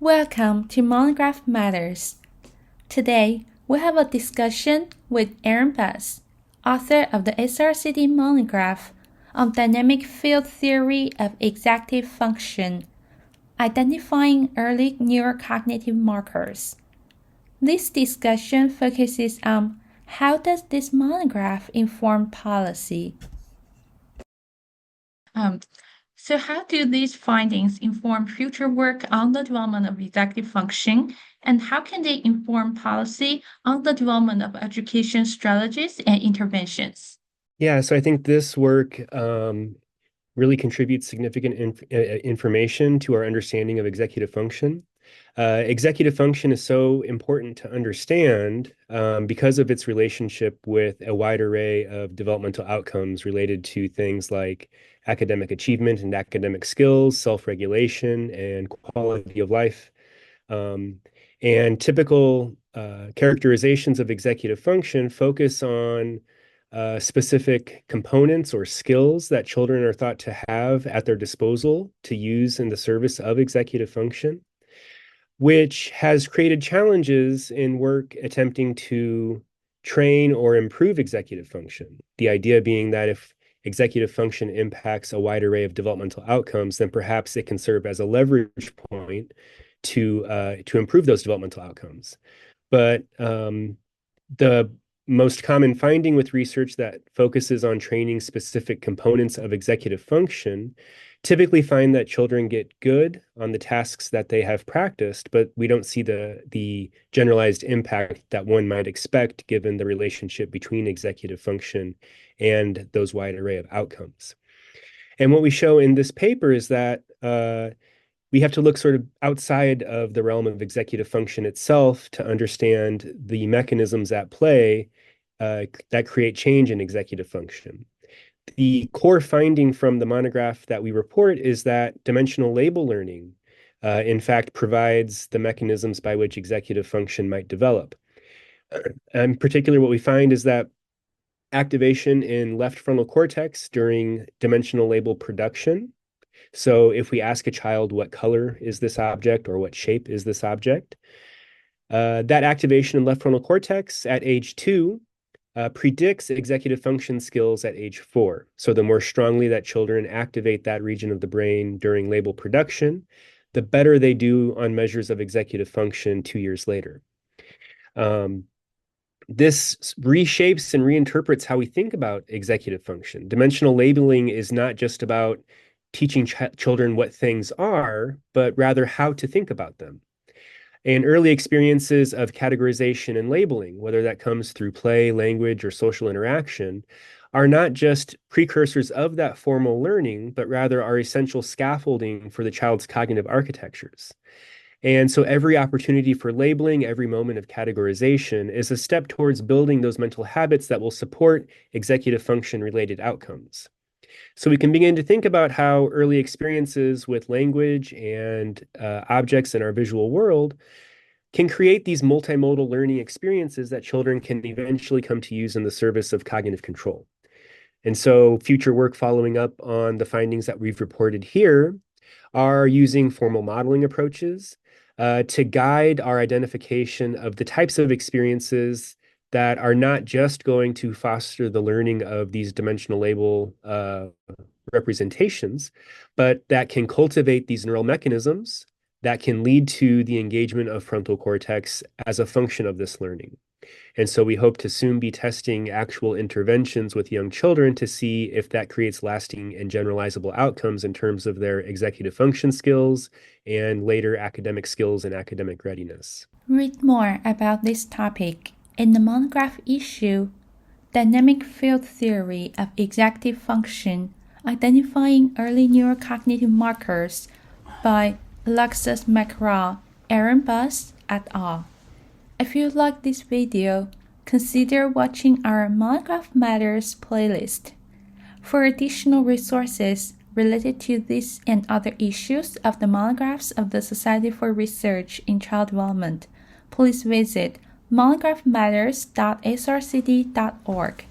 Welcome to Monograph Matters. Today, we have a discussion with Aaron Buss, author of the SRCD Monograph on Dynamic Field Theory of Executive Function, identifying early neurocognitive markers. This discussion focuses on how does this monograph inform policy? So how do these findings inform future work on the development of executive function, and how can they inform policy on the development of education strategies and interventions? Yeah, so I think this work really contributes significant information to our understanding of executive function. Executive function is so important to understand because of its relationship with a wide array of developmental outcomes related to things like academic achievement and academic skills, self-regulation, and quality of life. And typical characterizations of executive function focus on specific components or skills that children are thought to have at their disposal to use in the service of executive function, which has created challenges in work attempting to train or improve executive function. The idea being that if executive function impacts a wide array of developmental outcomes, then perhaps it can serve as a leverage point to improve those developmental outcomes. But the most common finding with research that focuses on training specific components of executive function typically find that children get good on the tasks that they have practiced, but we don't see the generalized impact that one might expect given the relationship between executive function and those wide array of outcomes. And what we show in this paper is that we have to look sort of outside of the realm of executive function itself to understand the mechanisms at play that create change in executive function. The core finding from the monograph that we report is that dimensional label learning, in fact, provides the mechanisms by which executive function might develop. In particular, what we find is that activation in left frontal cortex during dimensional label production. So if we ask a child what color is this object or what shape is this object, that activation in left frontal cortex at age 2 predicts executive function skills at age 4. So the more strongly that children activate that region of the brain during label production, the better they do on measures of executive function 2 years later. This reshapes and reinterprets how we think about executive function. Dimensional labeling is not just about teaching children what things are, but rather how to think about them. And early experiences of categorization and labeling, whether that comes through play, language, or social interaction, are not just precursors of that formal learning, but rather are essential scaffolding for the child's cognitive architectures. And so every opportunity for labeling, every moment of categorization is a step towards building those mental habits that will support executive function-related outcomes. So we can begin to think about how early experiences with language and objects in our visual world can create these multimodal learning experiences that children can eventually come to use in the service of cognitive control. And so future work following up on the findings that we've reported here are using formal modeling approaches to guide our identification of the types of experiences that are not just going to foster the learning of these dimensional label representations, but that can cultivate these neural mechanisms that can lead to the engagement of frontal cortex as a function of this learning. And so we hope to soon be testing actual interventions with young children to see if that creates lasting and generalizable outcomes in terms of their executive function skills and later academic skills and academic readiness. Read more about this topic in the monograph issue, Dynamic Field Theory of Executive Function, Identifying Early Neurocognitive Markers by Alexis McCraw, Aaron Buss, et al. If you like this video, consider watching our Monograph Matters playlist. For additional resources related to this and other issues of the monographs of the Society for Research in Child Development, please visit monographmatters.srcd.org.